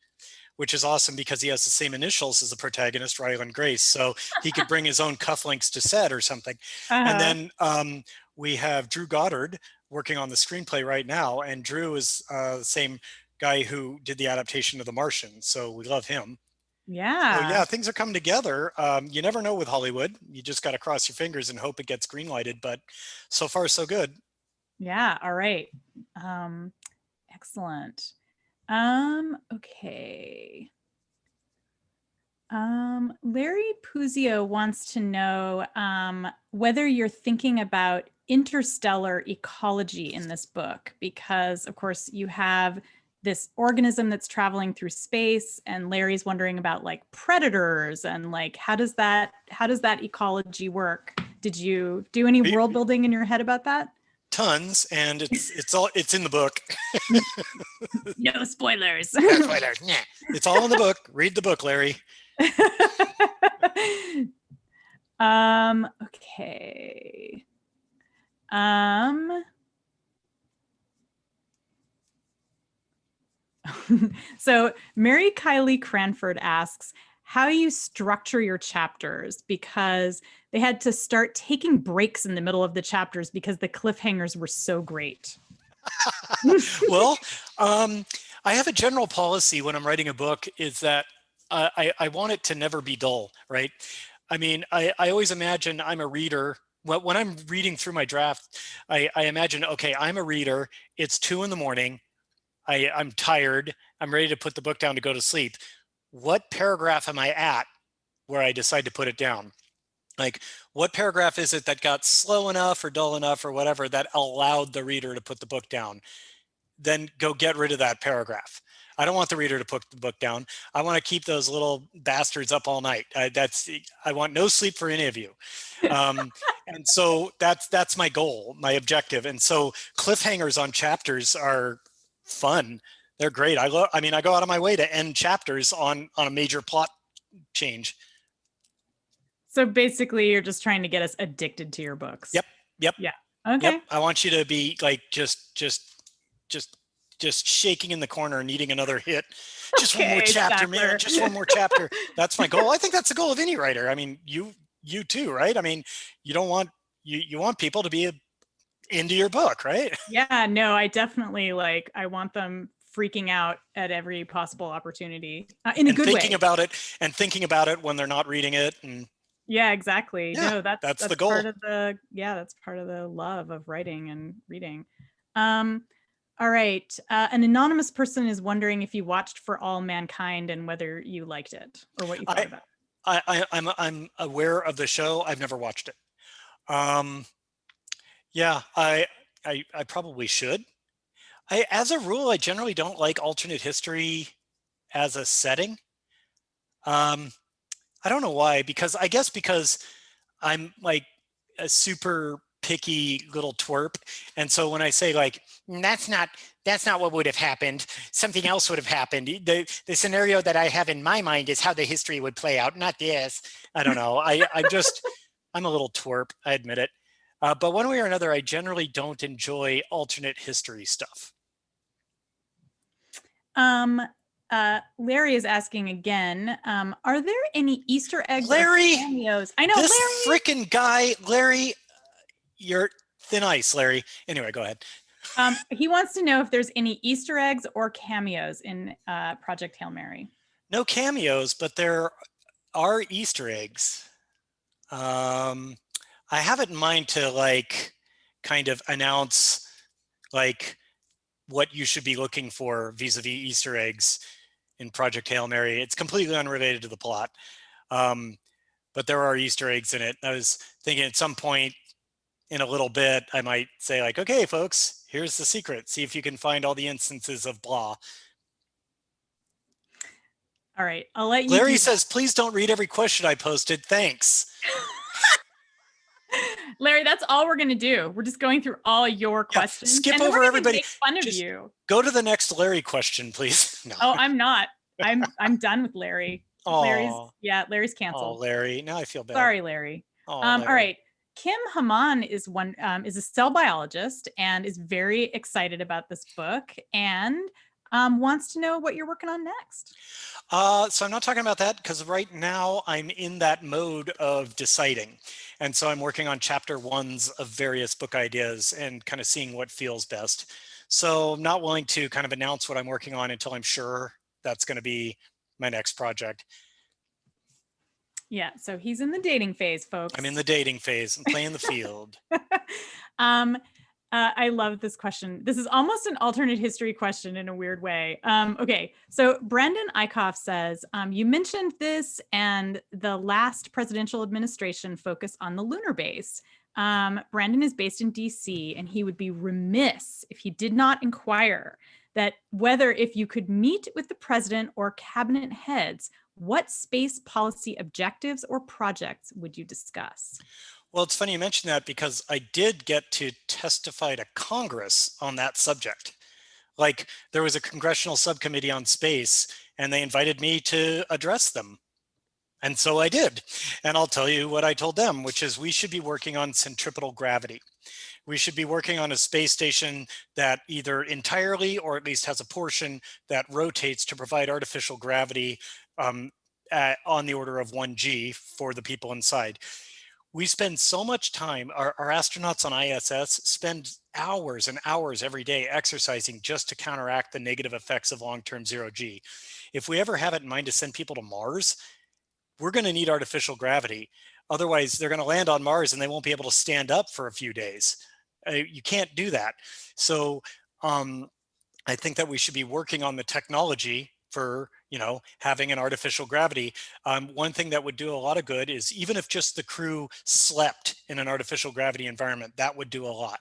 which is awesome because he has the same initials as the protagonist, Ryland Grace. So he could bring his own cufflinks to set or something. And then we have Drew Goddard working on the screenplay right now. And Drew is the same guy who did the adaptation of The Martian. So we love him. Yeah. So yeah, things are coming together. You never know with Hollywood. You just got to cross your fingers and hope it gets green lighted. But so far, so good. Yeah. All right. Excellent. Okay. Larry Puzio wants to know whether you're thinking about interstellar ecology in this book, because of course you have this organism that's traveling through space, and Larry's wondering about like predators and like how does that ecology work? Did you do any world building in your head about that? Tons, and it's in the book. No spoilers. No spoilers. Nah. It's all in the book. Read the book, Larry. Okay. So Mary Kylie Cranford asks, how you structure your chapters, because they had to start taking breaks in the middle of the chapters because the cliffhangers were so great. Well, I have a general policy when I'm writing a book is that I want it to never be dull, right? I mean, I always imagine I'm a reader. When I'm reading through my draft, I imagine, okay, I'm a reader. It's 2 a.m. I'm tired. I'm ready to put the book down to go to sleep. What paragraph am I at where I decide to put it down? Like, what paragraph is it that got slow enough or dull enough or whatever that allowed the reader to put the book down? Then go get rid of that paragraph. I don't want the reader to put the book down. I want to keep those little bastards up all night. I want no sleep for any of you. And so that's my goal, my objective. And so cliffhangers on chapters are fun. They're great. I go out of my way to end chapters on a major plot change. So basically, you're just trying to get us addicted to your books. Yep. Yeah. Okay. Yep. I want you to be like just shaking in the corner, needing another hit. Just one more chapter, man. Just one more chapter. That's my goal. I think that's the goal of any writer. I mean, you too, right? I mean, you don't want you want people to be into your book, right? Yeah. No, I definitely I want them freaking out at every possible opportunity in a good way. Thinking about it when they're not reading it. And yeah, exactly. Yeah, no, that's the goal. Part of that's part of the love of writing and reading. All right. An anonymous person is wondering if you watched For All Mankind and whether you liked it or what you thought about it. I'm aware of the show. I've never watched it. Yeah, I probably should. As a rule, I generally don't like alternate history as a setting. I don't know why, because I'm like a super picky little twerp. And so when I say that's not what would have happened, something else would have happened. The scenario that I have in my mind is how the history would play out, not this. I don't know. I'm a little twerp, I admit it. But one way or another, I generally don't enjoy alternate history stuff. Larry is asking again, are there any Easter eggs or cameos? I know, this Larry. Freaking guy, Larry, you're thin ice, Larry. Anyway, go ahead. He wants to know if there's any Easter eggs or cameos in Project Hail Mary. No cameos, but there are Easter eggs. I have it in mind to kind of announce what you should be looking for vis-a-vis Easter eggs in Project Hail Mary. It's completely unrelated to the plot, but there are Easter eggs in it. I was thinking at some point in a little bit, I might say okay, folks, here's the secret. See if you can find all the instances of blah. All right, I'll let you. Larry says, please don't read every question I posted. Thanks. Larry, that's all we're going to do. We're just going through all your questions. Skip over everybody. Make fun of you. Go to the next Larry question, please. No. Oh, I'm not. I'm done with Larry. Larry's canceled. Oh, Larry. Now I feel bad. Sorry, Larry. Larry. All right. Kim Haman is a cell biologist and is very excited about this book and wants to know what you're working on next. So I'm not talking about that because right now I'm in that mode of deciding. And so I'm working on chapter 1s of various book ideas and kind of seeing what feels best. So I'm not willing to kind of announce what I'm working on until I'm sure that's going to be my next project. Yeah, so he's in the dating phase, folks. I'm in the dating phase. I'm playing the field. I love this question. This is almost an alternate history question in a weird way. Okay, so Brandon Eichhoff says, you mentioned this and the last presidential administration focused on the lunar base. Brandon is based in DC and he would be remiss if he did not inquire that whether if you could meet with the president or cabinet heads, what space policy objectives or projects would you discuss? Well, it's funny you mentioned that because I did get to testify to Congress on that subject. There was a congressional subcommittee on space and they invited me to address them. And so I did. And I'll tell you what I told them, which is we should be working on centripetal gravity. We should be working on a space station that either entirely or at least has a portion that rotates to provide artificial gravity on the order of 1G for the people inside. We spend so much time, our astronauts on ISS spend hours and hours every day exercising just to counteract the negative effects of long-term 0G. If we ever have it in mind to send people to Mars, we're going to need artificial gravity. Otherwise, they're going to land on Mars and they won't be able to stand up for a few days. You can't do that. So I think that we should be working on the technology for, having an artificial gravity. One thing that would do a lot of good is even if just the crew slept in an artificial gravity environment, that would do a lot.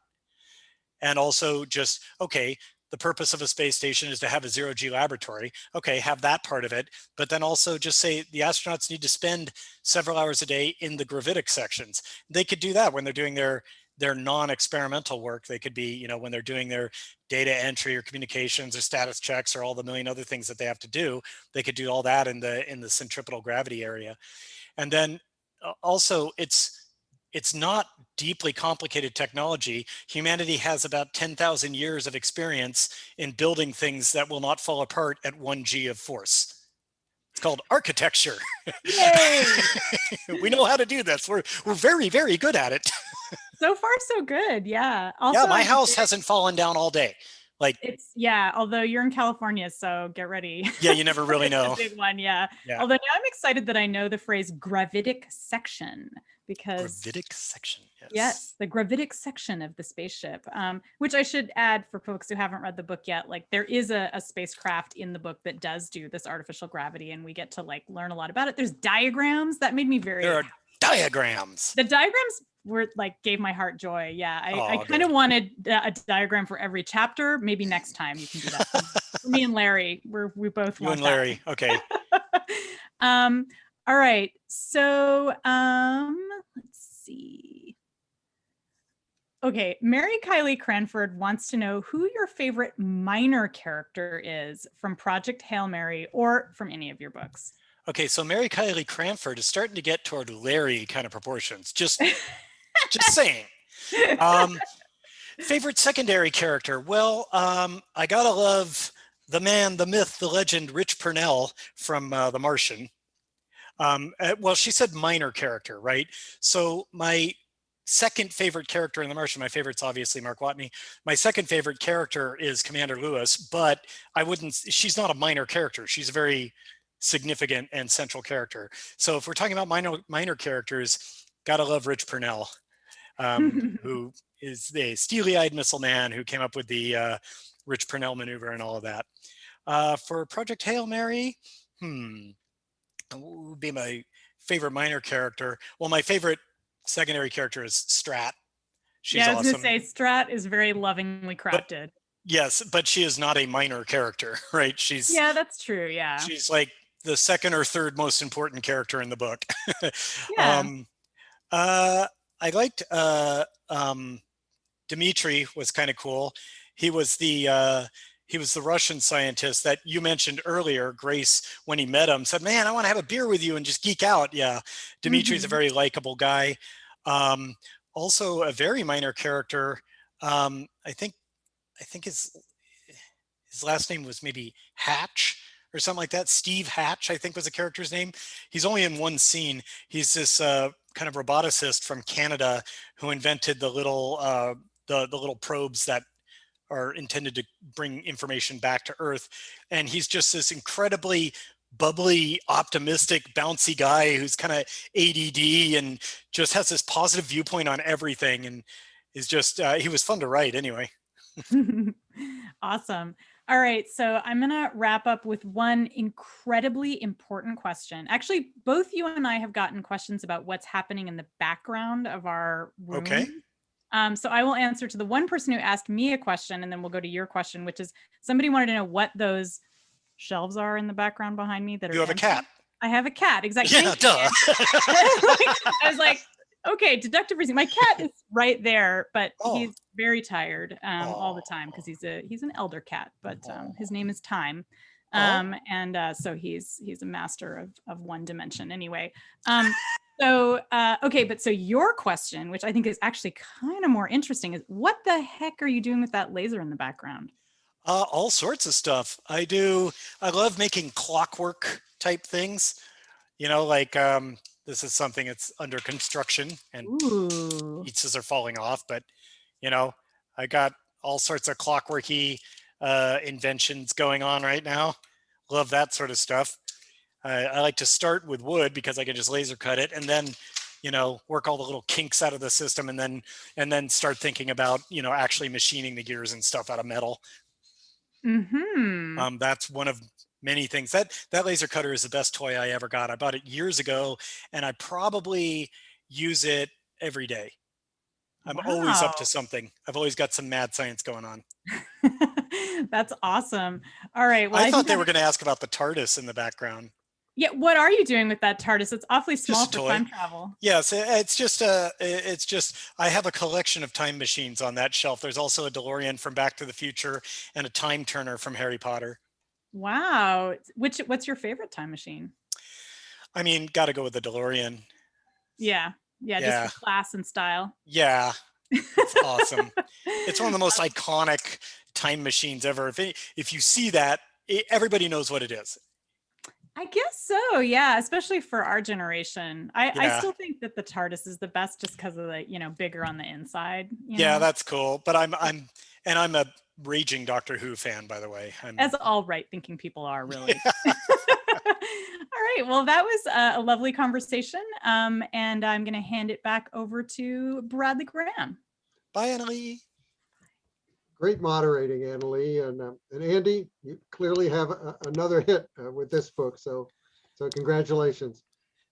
And also just, okay, the purpose of a space station is to have a 0G laboratory. Okay, have that part of it, but then also just say the astronauts need to spend several hours a day in the gravitic sections. They could do that when they're doing their non-experimental work. They could be, when they're doing their data entry or communications or status checks or all the million other things that they have to do. They could do all that in the centripetal gravity area. And then also it's not deeply complicated technology. Humanity has about 10,000 years of experience in building things that will not fall apart at 1G of force. It's called architecture. Yay! We know how to do this. We're very, very good at it. So far, so good. Yeah. Also, yeah, my house hasn't fallen down all day. Although you're in California, so get ready. Yeah, you never really know. Big one, yeah. Although now I'm excited that I know the phrase gravitic section, because gravitic section, yes, the gravitic section of the spaceship, which I should add for folks who haven't read the book yet, there is a spacecraft in the book that does do this artificial gravity, and we get to learn a lot about it. There's diagrams that made me very. There are diagrams. The diagrams were gave my heart joy. Yeah, I kind of wanted a diagram for every chapter. Maybe next time you can do that. For me and Larry, we both want you and Larry. That. Okay. All right. So let's see. Okay, Mary Kylie Cranford wants to know who your favorite minor character is from Project Hail Mary or from any of your books. Okay, so Mary Kylie Cranford is starting to get toward Larry kind of proportions. Just saying. Favorite secondary character? Well, I gotta love the man, the myth, the legend, Rich Purnell from The Martian. Well, she said minor character, right? So my second favorite character in The Martian, my favorite's obviously Mark Watney. My second favorite character is Commander Lewis, but she's not a minor character. She's a very significant and central character. So if we're talking about minor characters, gotta love Rich Purnell, who is the steely-eyed missile man who came up with the Rich Purnell maneuver and all of that. For Project Hail Mary, what would be my favorite minor character? Well, my favorite secondary character is Strat. She's I was awesome. Gonna say Strat is very lovingly crafted. Yes, but she is not a minor character, right? Yeah, that's true. Yeah. She's the second or third most important character in the book. Yeah. I liked Dimitri was kind of cool. He was the Russian scientist that you mentioned earlier. Grace, when he met him, said, "Man, I want to have a beer with you and just geek out." Yeah, Dimitri's a very likable guy. Also, a very minor character. I think his last name was maybe Hatch or something like that. Steve Hatch, I think, was the character's name. He's only in one scene. He's this kind of roboticist from Canada who invented the little probes that are intended to bring information back to Earth. And he's just this incredibly bubbly, optimistic, bouncy guy who's kind of ADD and just has this positive viewpoint on everything, and is just he was fun to write anyway. Awesome. All right, so I'm gonna wrap up with one incredibly important question. Actually, both you and I have gotten questions about what's happening in the background of our room. Okay. So I will answer to the one person who asked me a question, and then we'll go to your question, which is somebody wanted to know what those shelves are in the background behind me that are. You have a cat. I have a cat, exactly. Yeah, duh. I was like, okay, deductive reasoning. My cat is right there, but he's very tired all the time because he's an elder cat, but his name is Time. And so he's a master of one dimension anyway. Okay, but so your question, which I think is actually kind of more interesting, is what the heck are you doing with that laser in the background? All sorts of stuff. I love making clockwork type things. You know, like this is something that's under construction and Ooh. pieces are falling off, but you know, I got all sorts of clockworky inventions going on right now. Love that sort of stuff. I like to start with wood because I can just laser cut it and then, you know, work all the little kinks out of the system and then start thinking about, you know, actually machining the gears and stuff out of metal. Mm-hmm. That's one of many things. That laser cutter is the best toy I ever got. I bought it years ago and I probably use it every day. I'm always up to Wow. something. I've always got some mad science going on. That's awesome. All right. Well, I I thought think they were going to ask about the TARDIS in the background. yeah. What are you doing with that TARDIS? It's awfully small Just a for toy. time travel. Yes, it's just I have a collection of time machines on that shelf. There's also a DeLorean from Back to the Future and a time turner from Harry Potter. Wow. What's your favorite time machine? I mean, got to go with the DeLorean. Yeah. Yeah. Just Yeah. for class and style. Yeah, it's awesome. It's one of the most iconic time machines ever. If you see that, everybody knows what it is. I guess so. Yeah. Especially for our generation. I Yeah. still think that the TARDIS is the best just because of the, bigger on the inside. Yeah, that's cool. But I'm a raging Doctor Who fan, by the way. As all right thinking people are, really. All right. Well, that was a lovely conversation. And I'm going to hand it back over to Bradley Graham. Bye, Annalie. Great moderating, Annalie, and Andy. You clearly have another hit with this book, so congratulations.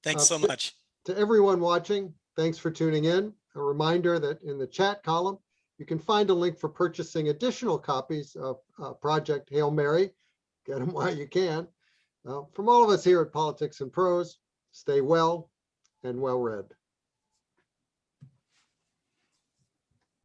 Thanks so much. To everyone watching, thanks for tuning in. A reminder that in the chat column, you can find a link for purchasing additional copies of Project Hail Mary. Get them while you can. From all of us here at Politics and Prose, stay well and well read.